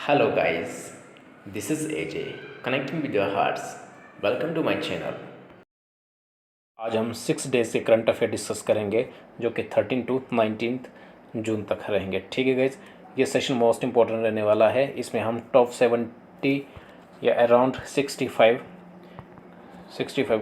Hello guys, this is AJ connecting with your hearts. Welcome to my channel. आज हम 6 days के current affair discuss करेंगे जो कि 13 टू 19 जून तक रहेंगे। ठीक है गाइज, ये सेशन मोस्ट इम्पोर्टेंट रहने वाला है। इसमें हम टॉप 70 या अराउंड 65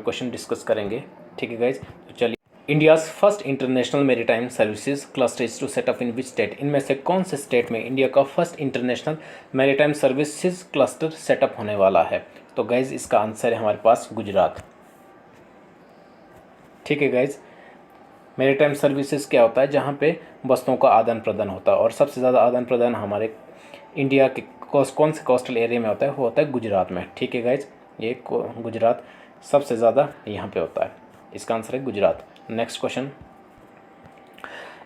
क्वेश्चन डिस्कस करेंगे। ठीक है गाइज, तो चलिए। India's first international maritime services cluster is to set up in which state? इनमें से कौन से स्टेट में इंडिया का first international maritime services cluster setup होने वाला है? तो गाइज इसका आंसर है हमारे पास गुजरात। ठीक है गाइज, मेरीटाइम सर्विसेज क्या होता है? जहाँ पे वस्तुओं का आदान प्रदान होता है, और सबसे ज़्यादा आदान प्रदान हमारे इंडिया के कौन से कोस्टल एरिया में होता है? वो होता है गुजरात में। ठीक है गाइज, ये गुजरात सबसे ज़्यादा यहाँ पे होता है। इसका आंसर है गुजरात। नेक्स्ट क्वेश्चन,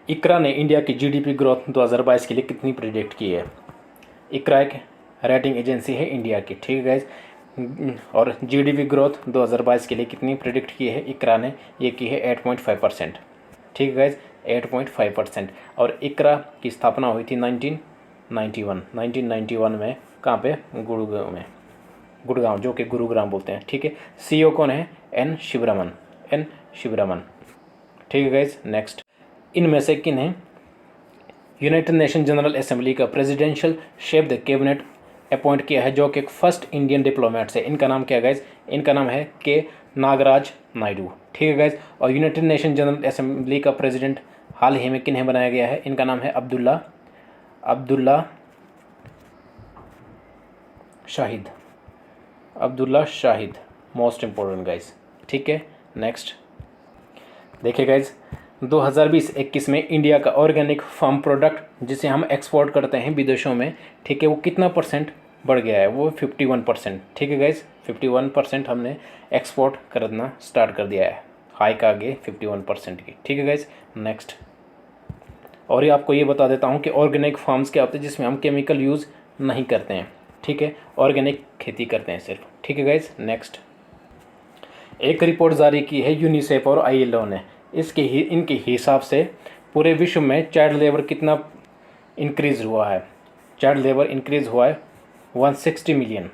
इकरा ने इंडिया की जीडीपी ग्रोथ 2022 के लिए कितनी प्रिडिक्ट की है? इकरा एक रेटिंग एजेंसी है इंडिया की। ठीक है गाइज, और जीडीपी ग्रोथ 2022 के लिए कितनी प्रिडिक्ट की है इकरा ने? ये की है 8.5%। ठीक है गाइज, 8.5%। और इकरा की स्थापना हुई थी 1991 में। कहाँ पे? गुड़गांव में। गुड़गांव, जो कि गुरुग्राम बोलते हैं। ठीक है, सीईओ कौन है? एन शिवरामन। ठीक है गाइज, नेक्स्ट, इनमें से किन्हें यूनाइटेड नेशन जनरल असेंबली का presidential chef de cabinet appoint किया है, जो कि एक फर्स्ट इंडियन डिप्लोमेट्स है? इनका नाम क्या है गाइज? इनका नाम है के नागराज नायडू। ठीक है गाइज, और यूनाइटेड नेशन जनरल असेंबली का प्रेसिडेंट हाल ही में किन्हें बनाया गया है? इनका नाम है Abdulla Shahid. Most important guys. ठीक है, नेक्स्ट देखिए गाइज, 2020-21 में इंडिया का ऑर्गेनिक फार्म प्रोडक्ट जिसे हम एक्सपोर्ट करते हैं विदेशों में, ठीक है, वो कितना परसेंट बढ़ गया है? वो 51%। ठीक है गाइज, 51% हमने एक्सपोर्ट करना स्टार्ट कर दिया है। हाइक आ गई 51% की। ठीक है गाइज, नेक्स्ट, और ये आपको ये बता देता हूँ कि ऑर्गेनिक फार्म्स क्या होते हैं, जिसमें हम केमिकल यूज़ नहीं करते हैं। ठीक है, ऑर्गेनिक खेती करते हैं सिर्फ। ठीक है गाइज, नेक्स्ट, एक रिपोर्ट जारी की है यूनिसेफ और आईएलओ ने। इनके हिसाब से पूरे विश्व में चाइल्ड लेबर कितना इंक्रीज़ हुआ है? चाइल्ड लेबर इंक्रीज़ हुआ है 160 मिलियन।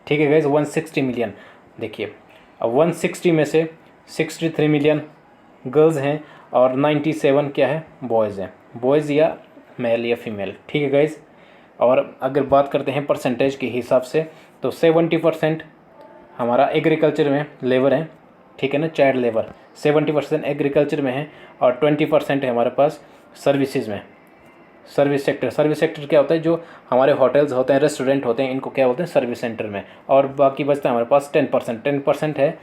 ठीक है गाइज, 160 मिलियन। देखिए, अब 160 में से 63 मिलियन गर्ल्स हैं और 97 क्या है? बॉयज़ हैं। बॉयज़ या मेल या फीमेल। ठीक है गाइज, और अगर बात करते हैं परसेंटेज के हिसाब से, तो 70% हमारा एग्रीकल्चर में लेबर है। ठीक है ना, चाइल्ड लेबर 70% एग्रीकल्चर में है, और 20% है हमारे पास सर्विसेज में। सर्विस सेक्टर क्या होता है? जो हमारे होटल्स होते हैं, रेस्टोरेंट होते हैं, इनको क्या बोलते हैं? सर्विस सेंटर में। और बाकी बचता है हमारे पास 10% है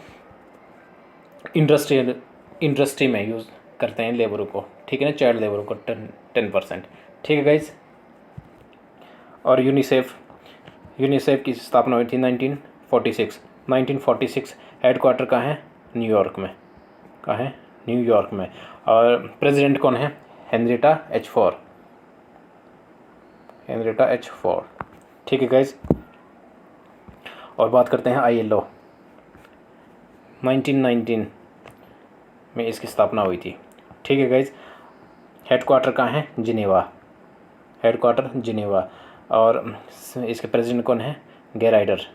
इंडस्ट्री में यूज़ करते हैं लेबरों को। ठीक है ना, चाइल्ड लेबरों को 10%। ठीक है गाइज, और यूनिसेफ की स्थापना हुई थी 1946। हेडक्वार्टर कहाँ है? न्यूयॉर्क में। कहाँ है? न्यूयॉर्क में। और प्रेसिडेंट कौन है? Henrietta H four. ठीक है गाइज, और बात करते हैं आईएलओ। 1919 में इसकी स्थापना हुई थी। ठीक है गाइज, हेडक्वार्टर कहाँ है? जिनेवा। और इसके प्रेसिडेंट कौन है? गेराइडर,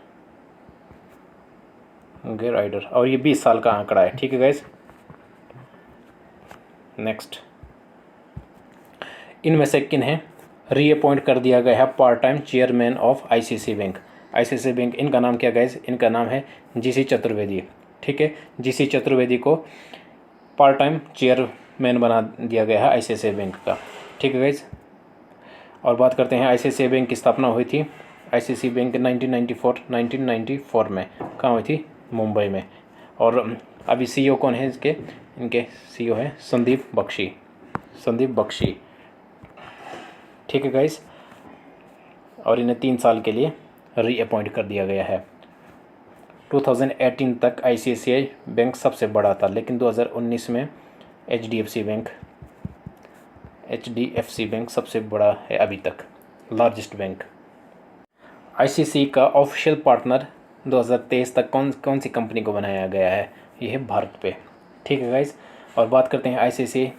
और ये 20 साल का आंकड़ा है। ठीक है गाइज, नेक्स्ट, इनमें से किन्हें रीअपॉइंट कर दिया गया है part time chairman of ICICI bank? इनका नाम क्या गाइज? इनका नाम है जीसी चतुर्वेदी। ठीक है, जीसी चतुर्वेदी को पार्ट टाइम चेयरमैन बना दिया गया है आईसीआईसीआई बैंक का। ठीक है गाइज, और बात करते हैं आईसीआईसीआई बैंक की स्थापना हुई थी। आईसीआईसीआई बैंक 1994 में कहाँ हुई थी? मुंबई में। और अभी सीईओ कौन है इनके सीईओ है संदीप बख्शी। ठीक है गाइस, और इन्हें 3 साल के लिए रीअपॉइंट कर दिया गया है। 2018 तक आईसीआईसीआई बैंक सबसे बड़ा था, लेकिन 2019 में एचडीएफसी बैंक सबसे बड़ा है अभी तक, लार्जेस्ट बैंक। आईसीआईसीआई का ऑफिशियल पार्टनर 2023 तक कौन सी कंपनी को बनाया गया है? ये है भारत पे। ठीक है गाइज, और बात करते हैं आईसीआईसीआई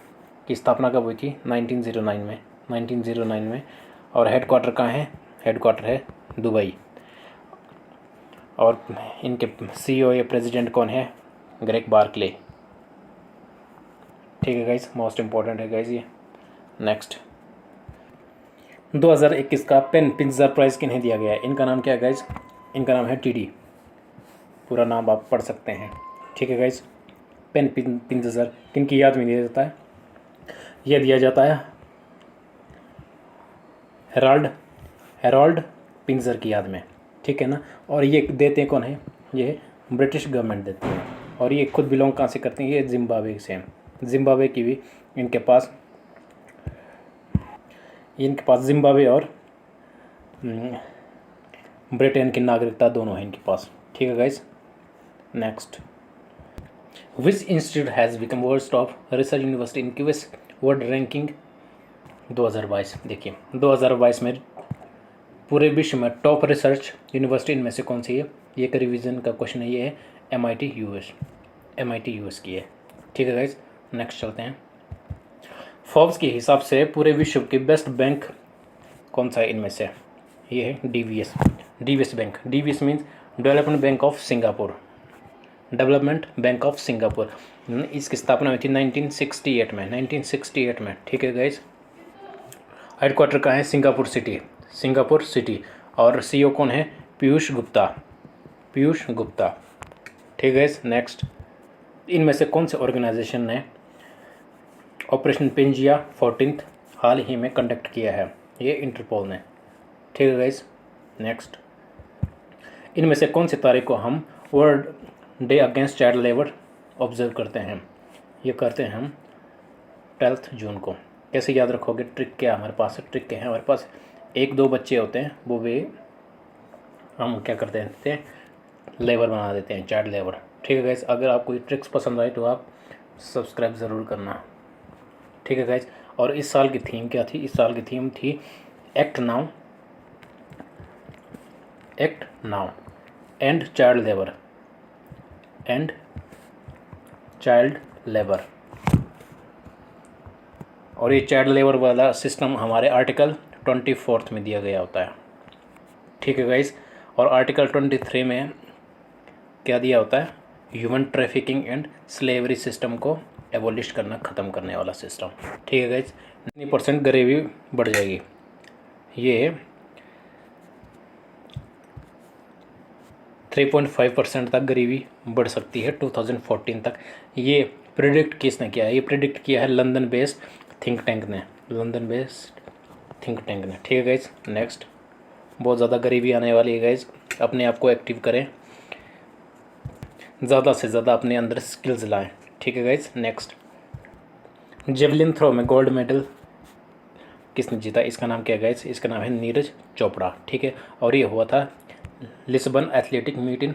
की स्थापना कब हुई थी? 1909 में। और हेडक्वार्टर कहाँ है? हेडक्वार्टर है दुबई। और इनके CEO या प्रेसिडेंट कौन है? Greg Barclay. ठीक है गाइज, मोस्ट इम्पॉर्टेंट है गाइज ये। नेक्स्ट, 2021 का पेन पित्जर प्राइज़ किन्हें दिया गया है? इनका नाम क्या है गाइज? इनका नाम है TD। पूरा नाम आप पढ़ सकते हैं। ठीक है गाइज, पेन पित्जर किन की याद में दिया जाता है? यह दिया जाता है हेरोल्ड पिंजर की याद में। ठीक है ना। और ये देते हैं कौन है? ये ब्रिटिश गवर्नमेंट देती है। और ये खुद बिलोंग कहाँ से करते हैं? ये जिम्बाब्वे से हैं। जिम्बाब्वे की भी इनके पास जिम्बाब्वे और ब्रिटेन की नागरिकता दोनों है इनके पास। ठीक है guys. Next, which institute has become world top research university in QS world ranking 2022। देखिए 2022 में पूरे विश्व में टॉप रिसर्च यूनिवर्सिटी इनमें से कौन सी है? ये एक रिवीजन का क्वेश्चन है। ये है MIT US की है। ठीक है गाइज। नेक्स्ट चलते हैं। फोर्ब्स के हिसाब से पूरे विश्व की बेस्ट बैंक कौन सा है इनमें से? ये है DBS bank. DBS means development bank of Singapore. इसकी स्थापना हुई थी 1968 में। ठीक है गाइज। हेडक्वार्टर कहाँ है? Singapore city. और CEO कौन है? पीयूष गुप्ता। ठीक है। नेक्स्ट, इनमें से कौन से ऑर्गेनाइजेशन ने ऑपरेशन पेंजिया 14 हाल ही में कंडक्ट किया है? ये इंटरपोल ने। ठीक है गाइस। नेक्स्ट, इनमें से कौन सी तारीख को हम world day against child labour observe करते हैं? ये करते हैं हम 12 जून को। कैसे याद रखोगे? ट्रिक क्या है हमारे पास? हमारे पास 1-2 बच्चे होते हैं, वो भी हम क्या करते हैं? लेबर बना देते हैं, चाइल्ड लेबर। ठीक है गाइस। अगर आपको ये ट्रिक्स पसंद आए तो आप सब्सक्राइब ज़रूर करना। ठीक है गाइस। और इस साल की थीम क्या थी? इस साल की थीम थी act now and child labour. और ये चाइल्ड लेबर वाला सिस्टम हमारे आर्टिकल 24 में दिया गया होता है। ठीक है गाइस। और आर्टिकल 23 में क्या दिया होता है? Human trafficking and slavery system को एबोलिश करना, ख़त्म करने वाला सिस्टम। ठीक है गाइस। 9% गरीबी बढ़ जाएगी। ये 3.5% तक गरीबी बढ़ सकती है 2014 तक। ये प्रिडिक्ट किसने किया है? ये प्रिडिक्ट किया है लंदन बेस्ड थिंक टैंक ने। ठीक है गाइज। नेक्स्ट, बहुत ज़्यादा गरीबी आने वाली है गाइज। अपने आप को एक्टिव करें, ज़्यादा से ज़्यादा अपने अंदर स्किल्स लाएं। ठीक है गाइज। नेक्स्ट, जेवलिन थ्रो में गोल्ड मेडल किसने जीता? इसका नाम क्या है गाइज? इसका नाम है नीरज चोपड़ा। ठीक है। और ये हुआ था लिस्बन एथलेटिक मीट इन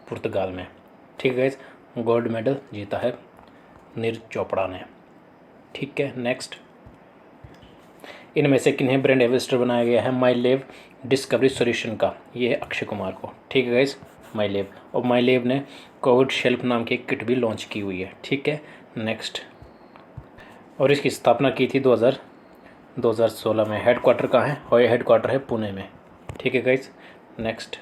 पुर्तगाल में। ठीक है गाइज। गोल्ड मेडल जीता है नीरज चोपड़ा ने। ठीक है। नेक्स्ट, इनमें से किन्हें ब्रांड एम्बेसडर बनाया गया है माई लैब डिस्कवरी सॉल्यूशन का? ये है अक्षय कुमार को। ठीक है गाइज। माई लैब, और माई लैब ने कोविड शेल्फ नाम की एक किट भी लॉन्च की हुई है। ठीक है। नेक्स्ट, और इसकी स्थापना की थी 2016 में। हेडक्वार्टर कहाँ है? और हेडक्वार्टर है पुणे में। ठीक है गाइज। नेक्स्ट,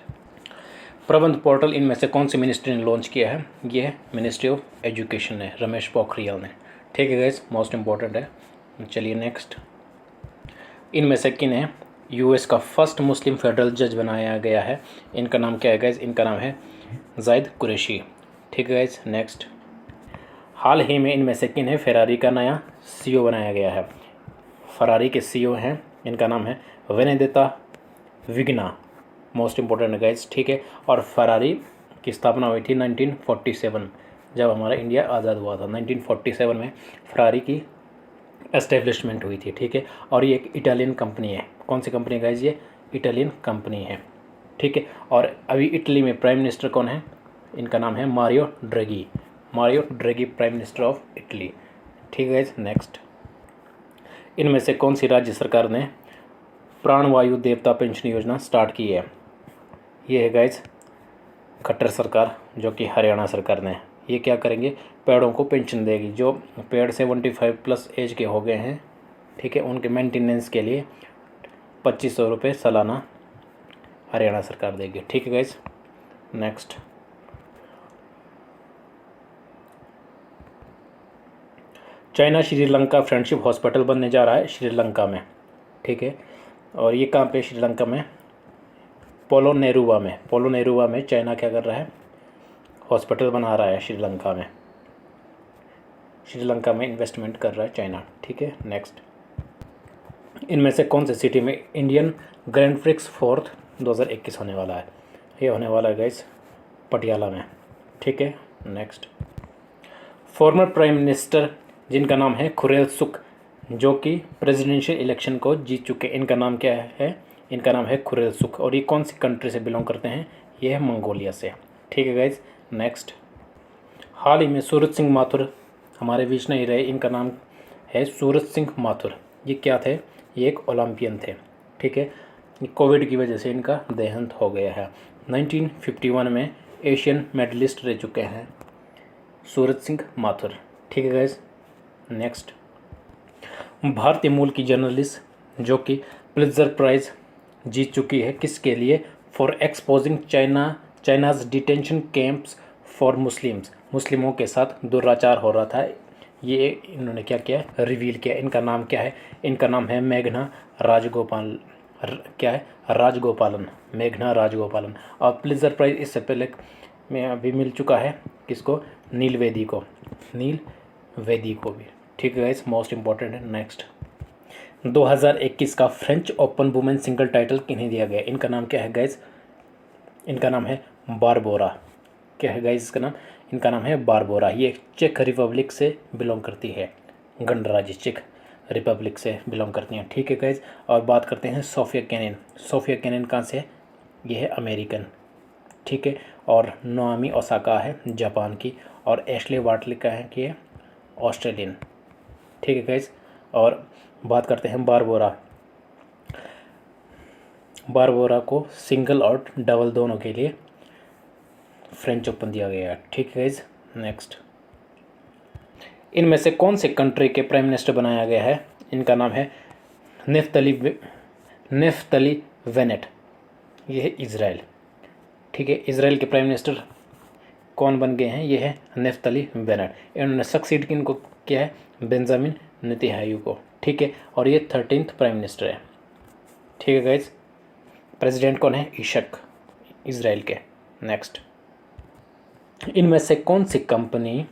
प्रबंध पोर्टल इनमें से कौन सी मिनिस्ट्री ने लॉन्च किया है? ये है मिनिस्ट्री ऑफ एजुकेशन ने, रमेश पोखरियाल ने। ठीक है गाइज। मोस्ट इम्पॉर्टेंट है। चलिए नेक्स्ट, इनमें से किन्हें US का फर्स्ट मुस्लिम फेडरल जज बनाया गया है? इनका नाम क्या है गाइज? इनका नाम है जायद कुरैशी। ठीक है गाइज। नेक्स्ट, हाल ही में इनमें से किन्हें फेरारी का नया CEO बनाया गया है? फरारी के CEO हैं, इनका नाम है Benedetta Vigna. Most important guys. ठीक है। और फरारी की स्थापना हुई थी 1947, जब हमारा इंडिया आज़ाद हुआ था। 1947 में फरारी की एस्टेब्लिशमेंट हुई थी। ठीक है। और ये एक इटालियन कंपनी है। कौन सी कंपनी गाइज? ये इटालियन कंपनी है। ठीक है। और अभी इटली में प्राइम मिनिस्टर कौन है? इनका नाम है Mario Draghi prime minister of Italy. ठीक है गाइज। नेक्स्ट, इनमें से कौन सी राज्य सरकार ने प्राणवायु देवता पेंशन योजना स्टार्ट की है? ये है गाइज खट्टर सरकार, जो कि हरियाणा सरकार ने। ये क्या करेंगे? पेड़ों को पेंशन देगी। जो पेड़ 75+ एज के हो गए हैं, ठीक है, उनके मेंटेनेंस के लिए 2500 रुपये सालाना हरियाणा सरकार देगी। ठीक है guys. Next, China Sri Lanka friendship hospital बनने जा रहा है श्रीलंका में। ठीक है, और ये कहाँ पे? श्रीलंका में पोलो नेरुवा में चाइना क्या कर रहा है? हॉस्पिटल बना रहा है श्रीलंका में। श्रीलंका में इन्वेस्टमेंट कर रहा है चाइना। ठीक है। नेक्स्ट, इनमें से कौन से सिटी में इंडियन ग्रैंड प्रिक्स 4 2021 होने वाला है? ये होने वाला है गाइस पटियाला में। ठीक है। नेक्स्ट, फॉर्मर प्राइम मिनिस्टर जिनका नाम है खुरेल सुख, जो कि प्रेसिडेंशियल इलेक्शन को जीत चुके, इनका नाम क्या है? इनका नाम है खुरेल सुख, और ये कौन सी कंट्री से बिलोंग करते हैं? ये है मंगोलिया से। ठीक है गाइज। नेक्स्ट, हाल ही में सूरज सिंह माथुर हमारे बीच नहीं रहे, इनका नाम है सूरज सिंह माथुर। ये क्या थे? ये एक ओलंपियन थे। ठीक है, कोविड की वजह से इनका देहांत हो गया है। 1951 में एशियन मेडलिस्ट रह चुके हैं सूरज सिंह माथुर। ठीक है गाइज। नेक्स्ट, भारतीय मूल की जर्नलिस्ट जो कि पुलित्जर प्राइज़ जीत चुकी है, किसके लिए? For exposing China's detention camps for मुस्लिमों के साथ दुराचार हो रहा था। ये इन्होंने क्या किया? रिवील किया। इनका नाम क्या है? इनका नाम है मेघना राजगोपाल। क्या है? राजगोपालन, मेघना राजगोपालन। और पुलित्जर प्राइज़ इससे पहले में अभी मिल चुका है किसको? नील वेदी को भी। ठीक है गाइस, मोस्ट इम्पॉर्टेंट है। नेक्स्ट, 2021 का French open women single title किन्हें दिया गया? इनका नाम क्या है गाइस? इनका नाम है बारबोरा। क्या है गाइस इसका नाम? इनका नाम है बारबोरा। ये चेक रिपब्लिक से बिलोंग करती है, गणराज्य चेक रिपब्लिक से बिलोंग करती हैं। ठीक है गाइस, और बात करते हैं सोफिया केनिन कहाँ से है? ये है अमेरिकन। ठीक है, और नोआमी ओसाका है जापान की, और एशले वाटली का है कि है ऑस्ट्रेलियन। ठीक है गाइस, और बात करते हैं बारबोरा को सिंगल और डबल दोनों के लिए फ्रेंच ओपन दिया गया है। ठीक है गाइस। नेक्स्ट, इनमें से कौन से कंट्री के प्राइम मिनिस्टर बनाया गया है? इनका नाम है नेफ्तली वेनेट। ये है इज़राइल। ठीक है, इज़राइल के प्राइम मिनिस्टर कौन बन गए हैं? ये है नेफ्तली बेनेट। इन्होंने सक्सीड किनको किया है? बेंजामिन नेतन्याहू को। ठीक है, और ये 13th प्राइम मिनिस्टर है। ठीक है गाइज, प्रेसिडेंट कौन है? इशक, इज़राइल के। नेक्स्ट, इनमें से कौन सी कंपनी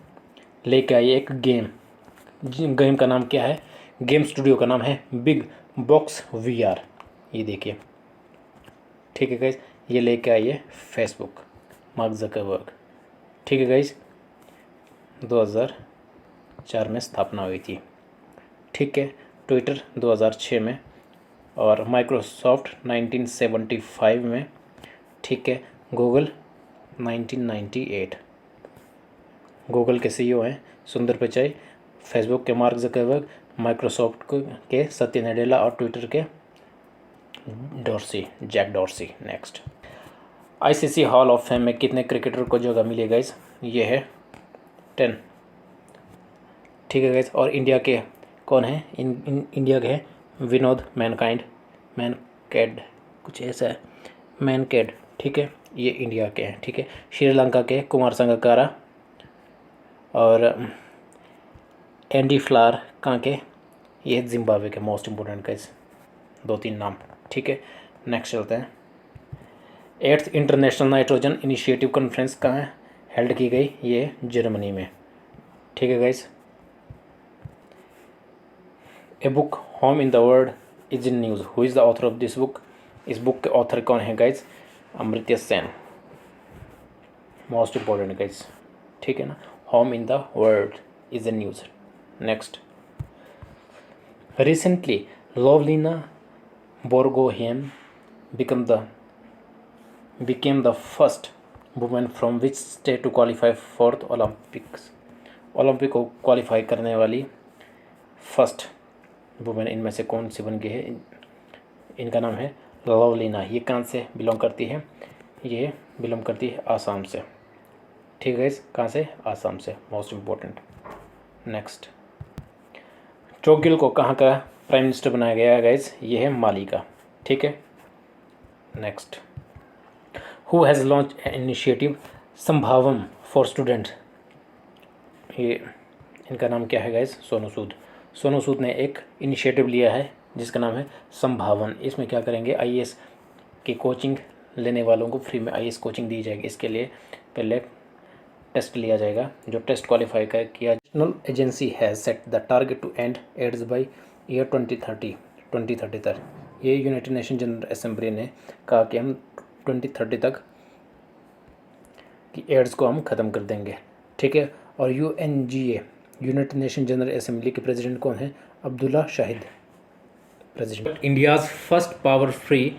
लेके आई एक गेम का नाम क्या है? गेम स्टूडियो का नाम है बिग बॉक्स VR। ये देखिए। ठीक है गाइज, ये लेके आई है फेसबुक, मार्क ज़करबर्ग। ठीक है गाइज, 2004 में स्थापना हुई थी। ठीक है, ट्विटर 2006 में, और माइक्रोसॉफ्ट 1975 में। ठीक है, गूगल 1998। गूगल के CEO हैं सुंदर पिचाई, फेसबुक के मार्क ज़करबर्ग, माइक्रोसॉफ्ट के सत्य नडेला, और ट्विटर के Jack Dorsey. Next, ICC Hall of Fame में कितने क्रिकेटर को जगह मिली गाइस? ये है 10। ठीक है गाइस, और इंडिया के कौन है? इंडिया के हैं विनोद मैनकैड, कुछ ऐसा है, मैनकैड। ठीक है, ये इंडिया के हैं। ठीक है, श्रीलंका के कुमार संगकारा, और एंडी फ्लावर कहाँ के? ये जिम्बाब्वे के। मोस्ट इम्पोर्टेंट गाइस 2-3 नाम। ठीक है, नेक्स्ट चलते हैं। 8th international nitrogen initiative conference कहाँ हेल्ड की गई? ये जर्मनी में। ठीक है guys, a book home in the world is in news, who is the author of this book? इस बुक के ऑथर कौन है guys? Amartya Sen. Most important guys. ठीक है ना, home in the world is in news. Next, recently Lovlina Borgohain became the first woman from which state to qualify for the Olympics? Olympic को qualify करने वाली फर्स्ट वुमेन इनमें से कौन सी बन गई है? इनका नाम है लवलीना। ये कहाँ से बिलोंग करती है? ये बिलोंग करती है आसाम से। ठीक है, कहाँ से? आसाम से। Most important. नेक्स्ट, चोगिल को कहाँ का प्राइम मिनिस्टर बनाया गया है गाइज? ये है माली का। ठीक है, next, who has launch initiative Sambhavam for student. ये इनका नाम क्या है गाइज? सोनू सूद। सोनू सूद ने एक इनिशिएटिव लिया है जिसका नाम है संभावन। इसमें क्या करेंगे, आईएएस की कोचिंग लेने वालों को फ्री में आईएएस कोचिंग दी जाएगी। इसके लिए पहले टेस्ट लिया जाएगा। जो टेस्ट क्वालिफाई कर किया, national agency has set the target to end AIDS by year 2030 तक। ये यूनाइटेड नेशन जनरल असेंबली ने कहा कि हम 2030 तक कि एड्स को हम ख़त्म कर देंगे, ठीक है। और UNGA United Nation General assembly के प्रेसिडेंट कौन है? Abdulla Shahid president. India's first power free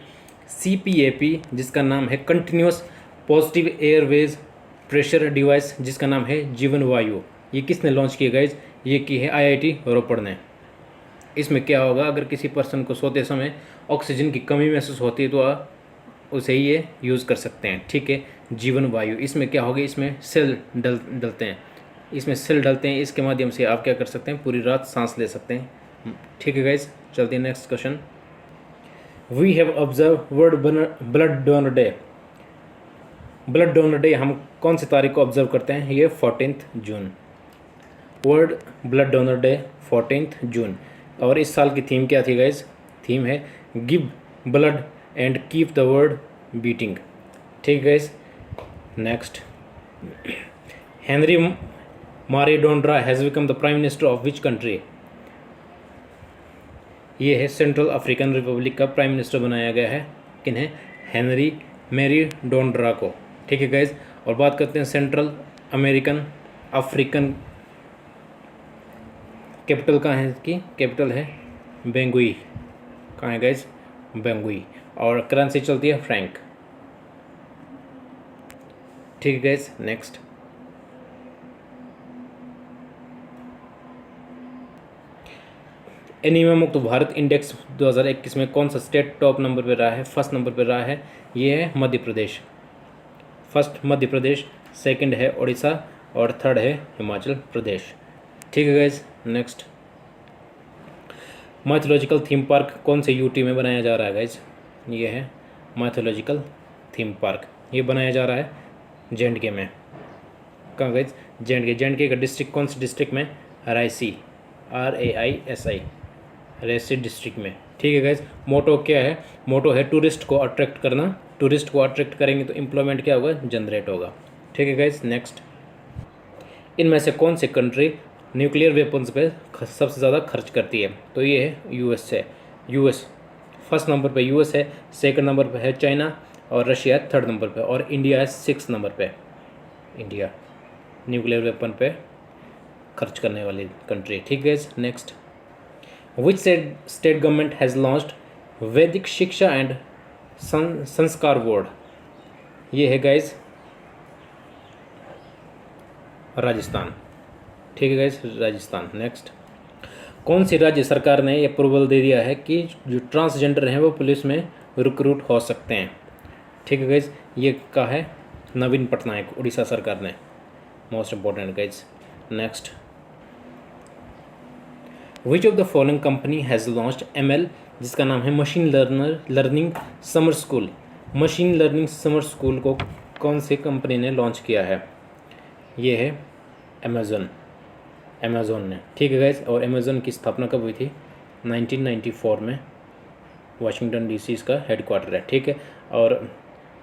CPAP जिसका नाम है continuous positive Airways pressure device जिसका नाम है जीवन वायु, ये किसने लॉन्च किया गाइज? ये की है आईआईटी रोपड़ ने। इसमें क्या होगा, अगर किसी पर्सन को सोते समय ऑक्सीजन की कमी महसूस होती है तो उसे ये यूज़ कर सकते हैं, ठीक है। जीवन वायु, इसमें क्या होगा, इसमें सेल डलते हैं, इसमें सेल डलते हैं, इसके माध्यम से आप क्या कर सकते हैं, पूरी रात सांस ले सकते हैं, ठीक है गाइज। चलते हैं next question. We have observe World blood donor Day. Blood donor Day हम कौन सी तारीख को ऑब्जर्व करते हैं? ये 14 जून। वर्ल्ड ब्लड डोनर डे 14 जून। और इस साल की थीम क्या थी गाइज? थीम है give blood and keep the world beating, ठीक है guys. Next, Henry Maredonra has become the prime minister of which country? ये है सेंट्रल अफ्रीकन रिपब्लिक का प्राइम मिनिस्टर बनाया गया है। किन्हें? हेनरी मैरीडोनरा को, ठीक है गाइज। और बात करते हैं सेंट्रल अफ्रीकन कैपिटल कहाँ है? इसकी कैपिटल है बेंगुई। कहाँ है गाइज? बेंगुई। और करेंसी चलती है फ्रैंक, ठीक है गाइज। नेक्स्ट, एनीमिया मुक्त भारत इंडेक्स 2021 में कौन सा स्टेट टॉप नंबर पर रहा है? फर्स्ट नंबर पर रहा है, ये है मध्य प्रदेश। फर्स्ट मध्य प्रदेश, सेकंड है उड़ीसा और थर्ड है हिमाचल प्रदेश, ठीक है guys. Next, mythological theme park कौन से यूटी में बनाया जा रहा है गाइज? ये है माइथोलॉजिकल थीम पार्क, ये बनाया जा रहा है जे.एंड.के में। कहाँ गाइज? जे.एंड.के का डिस्ट्रिक्ट कौन से डिस्ट्रिक्ट में? रायसी, RAISI, रायसी डिस्ट्रिक्ट में, ठीक है गाइज। मोटो क्या है? मोटो है टूरिस्ट को अट्रैक्ट करना। टूरिस्ट को अट्रैक्ट करेंगे तो एम्प्लॉयमेंट क्या होगा? जनरेट होगा, ठीक है गाइज। नेक्स्ट, इनमें से कौन सी कंट्री न्यूक्लियर वेपन्स पे सबसे ज़्यादा खर्च करती है? तो ये है यूएस। फर्स्ट नंबर पे यूएस है, सेकंड नंबर पे है चाइना और रशिया है थर्ड नंबर पे, और इंडिया है 6 नंबर पे। इंडिया न्यूक्लियर वेपन पे खर्च करने वाली कंट्री, ठीक है। Next, which state government has launched वैदिक शिक्षा एंड संस्कार बोर्ड? ये है गाइज राजस्थान, ठीक है गाइज, राजस्थान। नेक्स्ट, कौन सी राज्य सरकार ने अप्रूवल दे दिया है कि जो ट्रांसजेंडर हैं वो पुलिस में रिक्रूट हो सकते हैं? ठीक है गाइज, ये कहा है नवीन पटनायक, उड़ीसा सरकार ने। Most important guys. Next, which of the following company has launched ML जिसका नाम है machine learning summer school? Machine learning summer school को कौन सी कंपनी ने लॉन्च किया है? ये है अमेज़ॉन ने, ठीक है गाइज। और अमेज़ॉन की स्थापना कब हुई थी? 1994 में। वाशिंगटन DC इसका हेडक्वार्टर है, ठीक है। और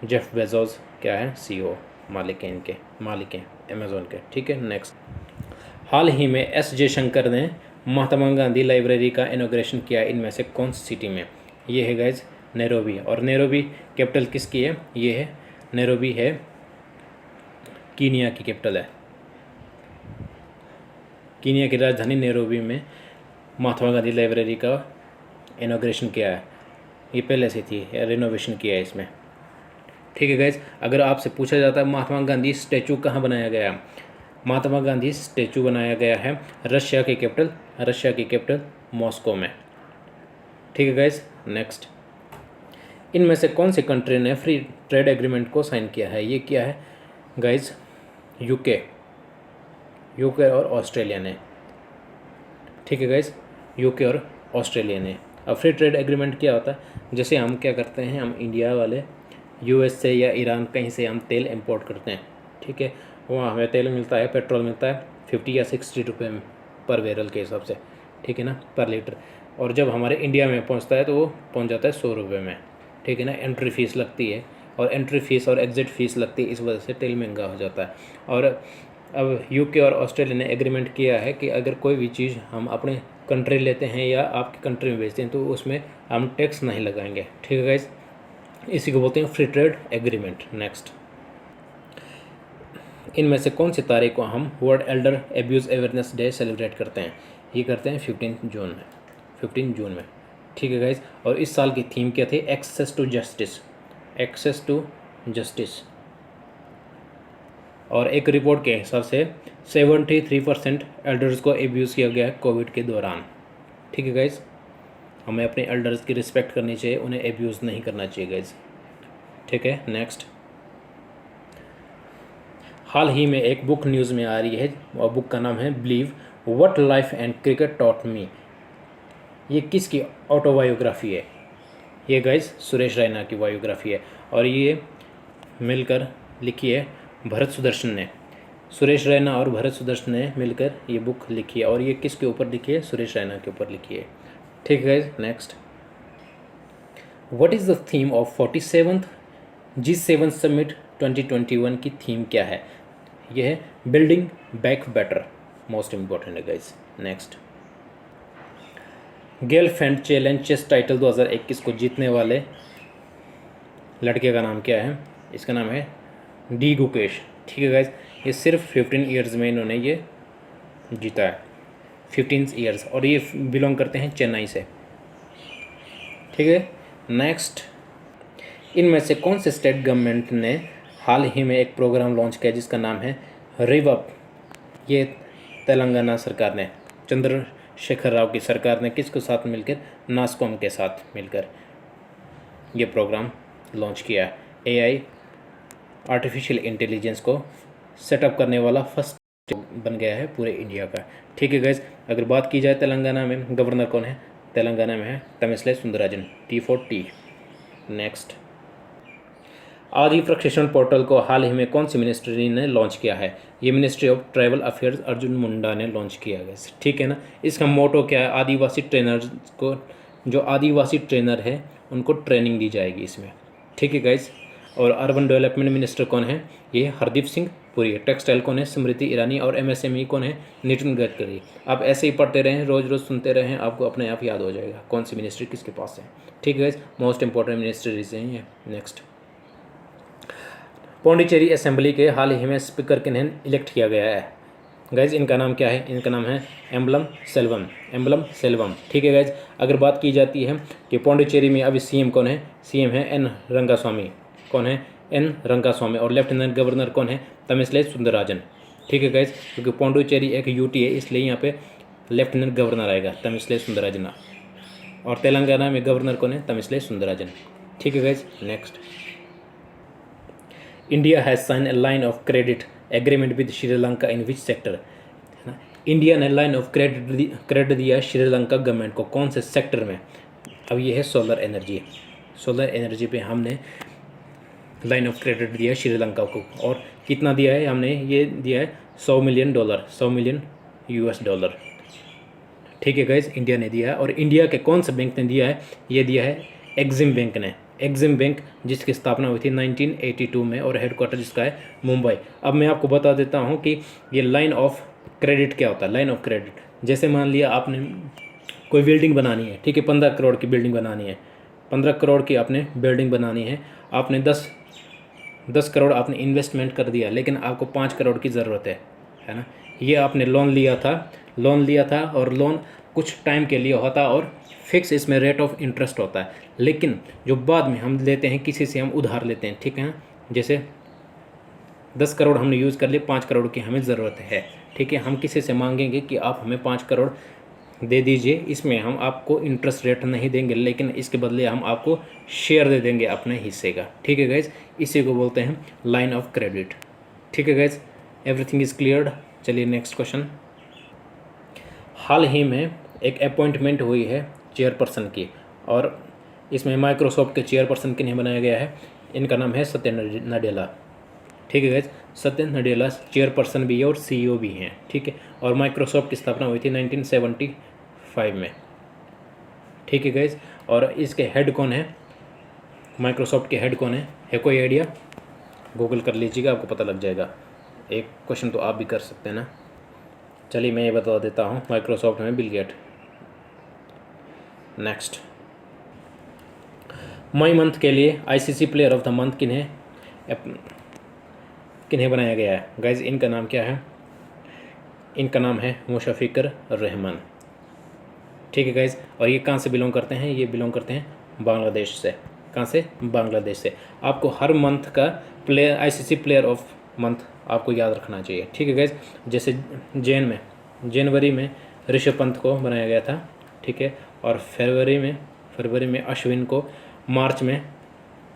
जेफ बेजोस क्या है? CEO, मालिक हैं अमेज़ॉन के, ठीक है। नेक्स्ट, हाल ही में S जयशंकर ने महात्मा गांधी लाइब्रेरी का इनॉग्रेशन किया, इनमें से कौन सी सिटी में? ये है गाइज नैरोबी। और नैरोबी कैपिटल किसकी है? ये है नैरोबी है कीनिया की कैपिटल है। कीनिया की राजधानी नैरोबी में महात्मा गांधी लाइब्रेरी का इनॉग्रेशन किया है। ये पहले से थी, रिनोवेशन किया है इसमें, ठीक है गाइज। अगर आपसे पूछा जाता है महात्मा गांधी स्टैचू कहाँ बनाया गया है? महात्मा गांधी स्टैचू बनाया गया है रशिया की कैपिटल मॉस्को में, ठीक है गाइज। नेक्स्ट, इनमें से कौन सी कंट्री ने फ्री ट्रेड एग्रीमेंट को साइन किया है? ये किया है गाइज यूके और ऑस्ट्रेलिया ने, ठीक है गाइज, यूके और ऑस्ट्रेलिया ने। अब फ्री ट्रेड एग्रीमेंट क्या होता है? जैसे हम क्या करते हैं, हम इंडिया वाले यूएस से या ईरान कहीं से हम तेल इंपोर्ट करते हैं, ठीक है, वहाँ हमें तेल मिलता है, पेट्रोल मिलता है 50 या 60 रुपये पर बैरल के हिसाब से, ठीक है ना, पर लीटर। और जब हमारे इंडिया में पहुँचता है तो वो पहुँच जाता है 100 रुपये में, ठीक है ना। एंट्री फ़ीस लगती है, और एंट्री फ़ीस और एग्ज़िट फ़ीस लगती है, इस वजह से तेल महंगा हो जाता है। और अब यूके और ऑस्ट्रेलिया ने एग्रीमेंट किया है कि अगर कोई भी चीज़ हम अपने कंट्री लेते हैं या आपकी कंट्री में बेचते हैं तो उसमें हम टैक्स नहीं लगाएंगे, ठीक है गाइस। इसी को बोलते हैं फ्री ट्रेड एग्रीमेंट। नेक्स्ट, इनमें से कौन सी तारीख को हम world Elder abuse awareness day celebrate करते हैं? ये करते हैं 15 जून में, ठीक है गाइस। और इस साल की थीम क्या थी? Access to justice. और एक रिपोर्ट के हिसाब से 73% एल्डर्स को एब्यूज़ किया गया है कोविड के दौरान, ठीक है गाइस। हमें अपने एल्डर्स की रिस्पेक्ट करनी चाहिए, उन्हें एब्यूज़ नहीं करना चाहिए गाइस, ठीक है। नेक्स्ट, हाल ही में एक बुक न्यूज़ में आ रही है और बुक का नाम है believe what life and cricket taught me. ये किसकी ऑटोबायोग्राफी है? ये गाइस सुरेश रैना की बायोग्राफी है, और ये मिलकर लिखी है भरत सुदर्शन ने। सुरेश रैना और भरत सुदर्शन ने मिलकर ये बुक लिखी है, और ये किसके ऊपर लिखी है? सुरेश रैना के ऊपर लिखी है, ठीक है guys. Next, what is the theme of 47th G7 summit 2021 की थीम क्या है? यह है building back better, most important है guys. Next, girlfriend challenge chess title 2021 को जीतने वाले लड़के का नाम क्या है? इसका नाम है डी गुकेश, ठीक है गाइस। ये सिर्फ 15 ईयर्स में इन्होंने ये जीता है, 15 ईयर्स, और ये बिलोंग करते हैं चेन्नई से, ठीक है। नेक्स्ट, इनमें से कौन से स्टेट गवर्नमेंट ने हाल ही में एक प्रोग्राम लॉन्च किया जिसका नाम है रिवअप? ये तेलंगाना सरकार ने, चंद्रशेखर राव की सरकार ने किसके साथ मिलकर? नास्कॉम के साथ मिलकर ये प्रोग्राम लॉन्च किया। एआई आर्टिफिशियल इंटेलिजेंस को सेटअप करने वाला फर्स्ट बन गया है पूरे इंडिया का, ठीक है गाइस। अगर बात की जाए तेलंगाना में गवर्नर कौन है? तेलंगाना में है तमिसलाई सुंदरराजन, T4T। नेक्स्ट, आदि प्रशिक्षण पोर्टल को हाल ही में कौन सी मिनिस्ट्री ने लॉन्च किया है? ये ministry of tribal affairs Arjun Munda ने लॉन्च किया है, ठीक है ना। इसका मोटो क्या है? आदिवासी ट्रेनर्स को, जो आदिवासी ट्रेनर है उनको ट्रेनिंग दी जाएगी इसमें, ठीक है गाइस। और अर्बन डेवलपमेंट मिनिस्टर कौन है? ये हरदीप सिंह पुरी। टेक्सटाइल कौन है? स्मृति ईरानी। और MSME कौन है? नितिन गडकरी। आप ऐसे ही पढ़ते रहें, रोज़ रोज़ सुनते रहें, आपको अपने आप याद हो जाएगा कौन सी मिनिस्ट्री किसके पास है, ठीक है गाइस। मोस्ट इंपॉर्टेंट मिनिस्ट्रीज हैं ये। नेक्स्ट, पौंडीचेरी असेंबली के हाल ही में स्पीकर किन्हें इलेक्ट किया गया है? गाइज इनका नाम क्या है? इनका नाम है एम्बलम सेल्वम, ठीक है गाइज। अगर बात की जाती है कि पौंडीचेरी में अभी CM कौन है? CM है N रंगास्वामी। कौन है? N रंगास्वामी। और लेफ्टिनेंट गवर्नर कौन है? तमिसलाई सुंदरराजन, ठीक है गाइज। क्योंकि पौंडीचेरी एक UT है, इसलिए यहाँ पे लेफ्टिनेंट गवर्नर आएगा तमिसलाई सुंदरराजन। और तेलंगाना में गवर्नर कौन है? तमिसलाई सुंदरराजन, ठीक है guys. Next, India has sign a line of credit agreement with Sri Lanka in which sector? India ने लाइन ऑफ क्रेडिट दिया श्रीलंका गवर्नमेंट को, कौन से सेक्टर में? अब ये है सोलर एनर्जी पे हमने लाइन ऑफ क्रेडिट दिया श्रीलंका को। और कितना दिया है हमने? ये दिया है $100 मिलियन $100 मिलियन, ठीक है गाइज। इंडिया ने दिया है। और इंडिया के कौन से बैंक ने दिया है? ये दिया है एग्जिम बैंक ने। एग्जिम बैंक जिसकी स्थापना हुई थी 1982 में, और हेडक्वार्टर जिसका है मुंबई। अब मैं आपको बता देता हूँ कि ये लाइन ऑफ क्रेडिट क्या होता है। लाइन ऑफ क्रेडिट, जैसे मान लिया आपने कोई बिल्डिंग बनानी है, ठीक है, 15 करोड़ की बिल्डिंग बनानी है, 15 करोड़ की आपने बिल्डिंग बनानी है। आपने 10 करोड़ आपने इन्वेस्टमेंट कर दिया, लेकिन आपको 5 करोड़ की ज़रूरत है ना। ये आपने लोन लिया था और लोन कुछ टाइम के लिए होता और फिक्स इसमें रेट ऑफ इंटरेस्ट होता है। लेकिन जो बाद में हम लेते हैं, किसी से हम उधार लेते हैं, ठीक है, जैसे 10 करोड़ हमने यूज़ कर लिए, 5 करोड़ की हमें ज़रूरत है, ठीक है। हम किसी से मांगेंगे कि आप हमें 5 करोड़ दे दीजिए, इसमें हम आपको इंटरेस्ट रेट नहीं देंगे, लेकिन इसके बदले हम आपको शेयर दे देंगे अपने हिस्से का, ठीक है गाइज। इसी को बोलते हैं लाइन ऑफ क्रेडिट, ठीक है गाइज। Everything is cleared. चलिए नेक्स्ट क्वेश्चन। हाल ही में एक अपॉइंटमेंट हुई है चेयरपर्सन की, और इसमें माइक्रोसॉफ्ट के चेयरपर्सन किन्हें बनाया गया है? इनका नाम है सत्य नडेला। ठीक है गाइज, सत्य नडेला चेयरपर्सन भी है और CEO भी हैं। ठीक है, और माइक्रोसॉफ्ट की स्थापना हुई थी 1975 में। ठीक है गाइज, और इसके हेड कौन है, माइक्रोसॉफ्ट के हेड कौन है कोई आइडिया? गूगल कर लीजिएगा, आपको पता लग जाएगा। एक क्वेश्चन तो आप भी कर सकते हैं ना। चलिए मैं ये बता देता हूँ, माइक्रोसॉफ्ट में बिल गेट। नेक्स्ट, मई मंथ के लिए ICC player of the month किन्हें बनाया गया है गाइज? इनका नाम क्या है? इनका नाम है मुशफ़िकर रहमान। ठीक है गाइज, और ये कहाँ से बिलोंग करते हैं? ये बिलोंग करते हैं बांग्लादेश से। कहाँ से? बांग्लादेश से। आपको हर मंथ का ICC प्लेयर ऑफ मंथ आपको याद रखना चाहिए। ठीक है गाइज, जैसे जनवरी में ऋषभ पंत को बनाया गया था। ठीक है, और फरवरी में अश्विन को, मार्च में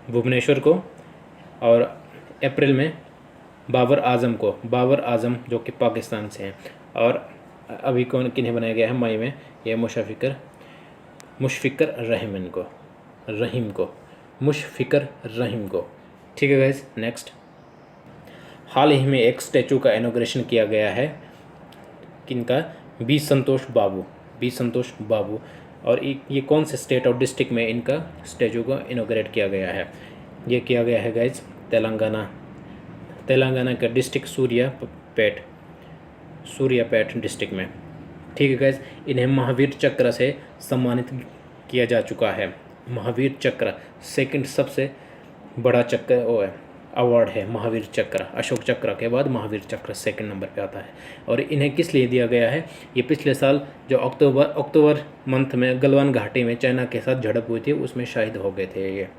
भुवनेश्वर को, और अप्रैल में बाबर आजम जो कि पाकिस्तान से हैं। और अभी किन्हें बनाया गया है मई में? ये मुशफ़िकर रहीम को। ठीक है गाइज, नेक्स्ट, हाल ही में एक स्टैचू का इनॉग्रेशन किया गया है किनका? बी संतोष बाबू। और ये कौन से स्टेट और डिस्ट्रिक्ट में इनका स्टैचू को इनॉग्रेट किया गया है? ये किया गया है गाइज तेलंगाना का डिस्ट्रिक्ट सूर्यापेट डिस्ट्रिक्ट में। ठीक है गाइज, इन्हें महावीर चक्र से सम्मानित किया जा चुका है। महावीर चक्र सेकंड सबसे बड़ा चक्र वो है, अवार्ड है महावीर चक्र। अशोक चक्र के बाद महावीर चक्र सेकंड नंबर पे आता है। और इन्हें किस लिए दिया गया है? ये पिछले साल जो अक्टूबर मंथ में गलवान घाटी में चाइना के साथ झड़प हुई थी, उसमें शहीद हो गए थे ये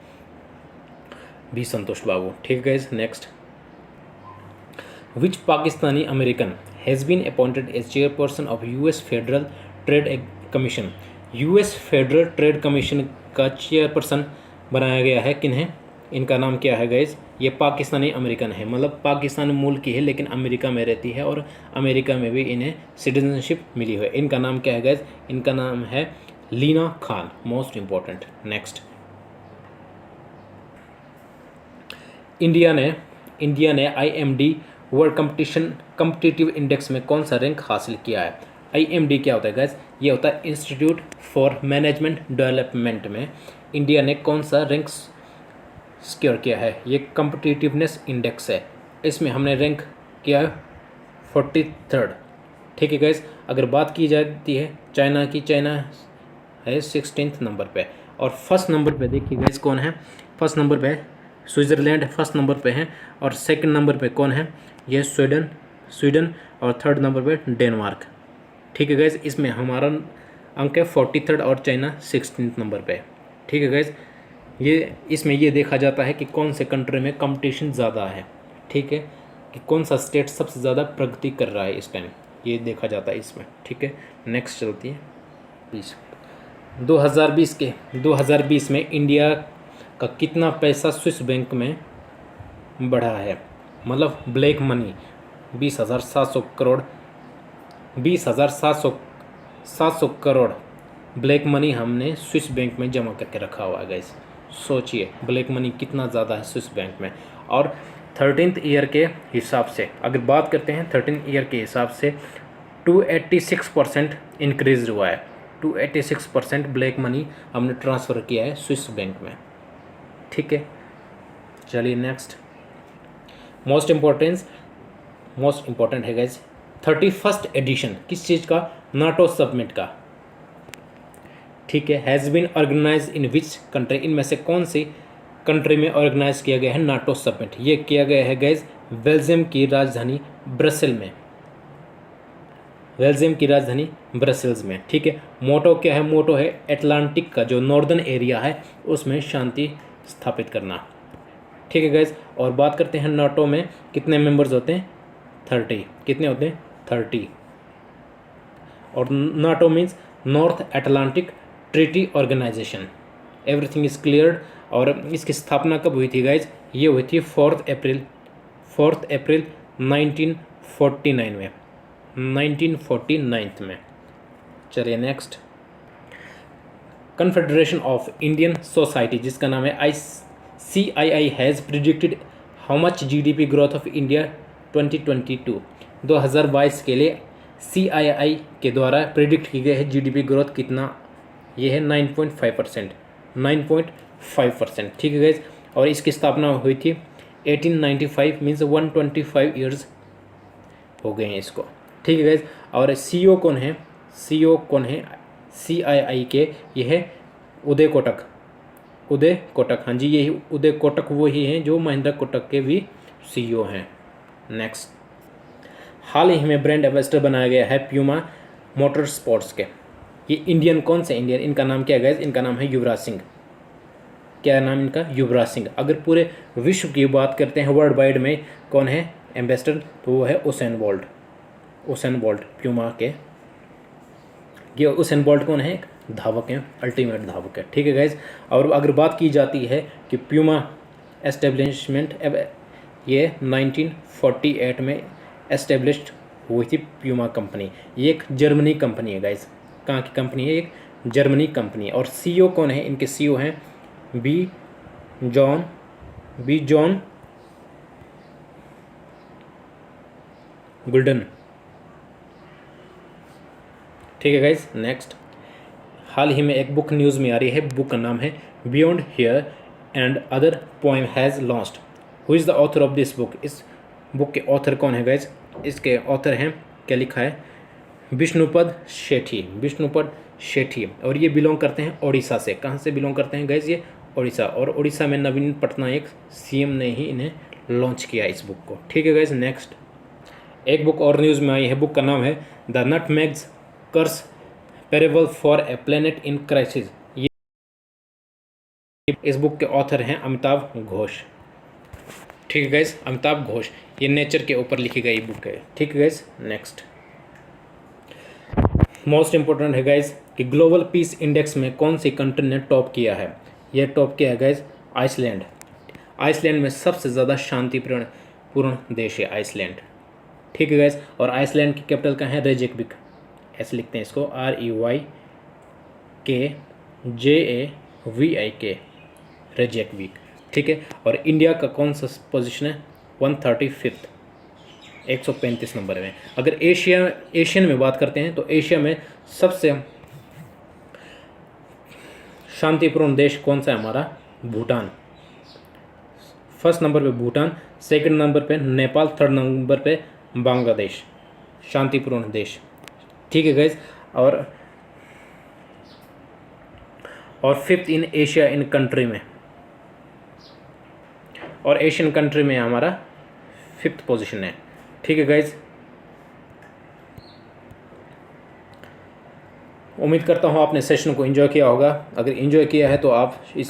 बी संतोष बाबू। ठीक है guys, next, which Pakistani American has been appointed as chairperson of US Federal Trade Commission? US Federal Trade Commission का चेयरपर्सन बनाया गया है किन्हें? इनका नाम क्या है गाइज? ये पाकिस्तानी अमेरिकन है, मतलब पाकिस्तान मूल की है लेकिन अमेरिका में रहती है, और अमेरिका में भी इन्हें सिटीजनशिप मिली हुई है। इनका नाम क्या है गाइज? इनका नाम है Lina Khan, most important. Next, India ने IMD वर्ल्ड कम्पिटिटिव इंडेक्स में कौन सा रैंक हासिल किया है? IMD क्या होता है गाइज? ये होता है इंस्टीट्यूट फॉर मैनेजमेंट डेवलपमेंट में इंडिया ने कौन सा रैंक सिक्योर किया है? ये कम्पिटिटिवनेस इंडेक्स है, इसमें हमने रैंक किया है 43rd। ठीक है गाइज, अगर बात की जाती है चाइना की, चाइना है 16th नंबर पे, और फर्स्ट नंबर पे देखिए गाइज कौन है? फर्स्ट नंबर पे स्विट्ज़रलैंड फर्स्ट नंबर पे है, और सेकंड नंबर पे कौन है? ये स्वीडन, और थर्ड नंबर पे डेनमार्क। ठीक है गाइज, इसमें हमारा अंक है 43rd और चाइना 16th नंबर पे। ठीक है गाइज, इसमें ये देखा जाता है कि कौन से कंट्री में कंपटीशन ज़्यादा है। ठीक है, कि कौन सा स्टेट सबसे ज़्यादा प्रगति कर रहा है इस टाइम, ये देखा जाता है इसमें। ठीक है, नेक्स्ट चलती है प्लीज़। 2020 में इंडिया का कितना पैसा स्विस बैंक में बढ़ा है? मतलब black money 20,700 crore black money हमने स्विस बैंक में जमा करके रखा हुआ है गाइस। सोचिए ब्लैक मनी कितना ज़्यादा है स्विस बैंक में। और 13th ईयर के हिसाब से अगर बात करते हैं, 13th ईयर के हिसाब से 286% इंक्रीज हुआ है। 286% ब्लैक मनी हमने ट्रांसफ़र किया है स्विस बैंक में। ठीक है, चलिए नेक्स्ट। मोस्ट इम्पोर्टेंट है गाइज 31st एडिशन किस चीज़ का? नाटो समिट का। ठीक है, has been organise in which country? इनमें से कौन सी कंट्री में ऑर्गेनाइज किया गया है नाटो समिट? ये किया गया है गाइज बेल्जियम की राजधानी ब्रसेल्स में। ठीक है, मोटो क्या है? मोटो है अटलांटिक का जो नॉर्दर्न एरिया है उसमें शांति स्थापित करना। ठीक है गाइज, और बात करते हैं नाटो में कितने मेंबर्स होते हैं? 30। कितने होते हैं? 30। और NATO means North Atlantic Treaty Organisation. Everything is cleared. और इसकी स्थापना कब हुई थी गाइज? ये हुई थी 4 अप्रैल 1949 में, 1949 में। चलिए next. Confederation of Indian society जिसका नाम है CII has predicted how much GDP growth of India 2022। 2022 के लिए CII के द्वारा प्रिडिक्ट की गई है GDP ग्रोथ कितना, ये है 9.5%, 9.5%। ठीक है गाइज। और इसकी स्थापना हुई थी 1895, मीन्स 125 ईयर्स हो गए हैं इसको। ठीक है गाइज। और CEO कौन है, CEO कौन है CII के, ये है उदय कोटक, उदय कोटक। हाँ जी, यही उदय कोटक वही हैं जो महिंद्रा कोटक के भी CEO हैं। नेक्स्ट, हाल ही में ब्रांड एम्बेसडर बनाया गया है प्यूमा मोटर स्पोर्ट्स के। ये इंडियन, कौन से इंडियन, इनका नाम क्या है गाइज, इनका नाम है युवराज सिंह। क्या नाम इनका, युवराज सिंह। अगर पूरे विश्व की बात करते हैं वर्ल्ड वाइड में कौन है एम्बेसडर, तो वो है Usain bolt, Usain bolt Puma के। ये उसेन बोल्ट कौन है, धावक हैं, अल्टीमेट धावक है। ठीक है गाइज। और अगर बात की जाती है कि प्यूमा एस्टेब्लिशमेंट, ये 1948 में एस्टेब्लिश्ड हुई थी प्यूमा कंपनी। ये एक जर्मनी कंपनी है गाइज। कहाँ की कंपनी है, एक जर्मनी कंपनी है। और CEO कौन है, इनके CEO हैं बी जॉन गुल्डन। ठीक है गाइज। नेक्स्ट, हाल ही में एक बुक न्यूज़ में आ रही है, बुक का नाम है beyond here and other poem has launched. Who is the author of this book. इस बुक के ऑथर कौन है गाइज, इसके ऑथर हैं, क्या लिखा है, विष्णुपद शेठी, विष्णुपद शेठी। और ये बिलोंग करते हैं ओडिशा से। कहाँ से बिलोंग करते हैं गाइज, ये ओडिशा। और ओडिशा में नवीन पटनायक CM ने ही इन्हें लॉन्च किया इस बुक को। ठीक है गाइज। नेक्स्ट, एक बुक और न्यूज़ में आई है, बुक का नाम है the nutmeg's curse parable for a planet in crisis. ये इस बुक के ऑथर हैं अमिताभ घोष। ठीक है गाइज, अमिताभ घोष। ये नेचर के ऊपर लिखी गई बुक है। ठीक है गाइज। नेक्स्ट, मोस्ट इंपॉर्टेंट है गाइज कि ग्लोबल पीस इंडेक्स में कौन सी कंट्री ने टॉप किया है। ये टॉप किया है गाइज आइसलैंड। आइसलैंड में सबसे ज़्यादा शांतिपूर्ण देश है आइसलैंड। ठीक है गाइज। और आइसलैंड की कैपिटल कहाँ है, रेयकविक, ऐसे लिखते हैं इसको, REYKJAVIK, रेयकविक। ठीक है। और इंडिया का कौन सा पोजीशन है, 135, 135 नंबर में। अगर एशियन में बात करते हैं तो एशिया में सबसे शांतिपूर्ण देश कौन सा है हमारा, भूटान। फर्स्ट नंबर पे भूटान, सेकंड नंबर पे नेपाल, थर्ड नंबर पे बांग्लादेश, शांतिपूर्ण देश। ठीक है गाइज। और fifth in Asia in country में, और एशियन कंट्री में हमारा 5th पोजीशन है। ठीक है गाइज। उम्मीद करता हूँ आपने सेशन को एंजॉय किया होगा। अगर एंजॉय किया है तो आप इस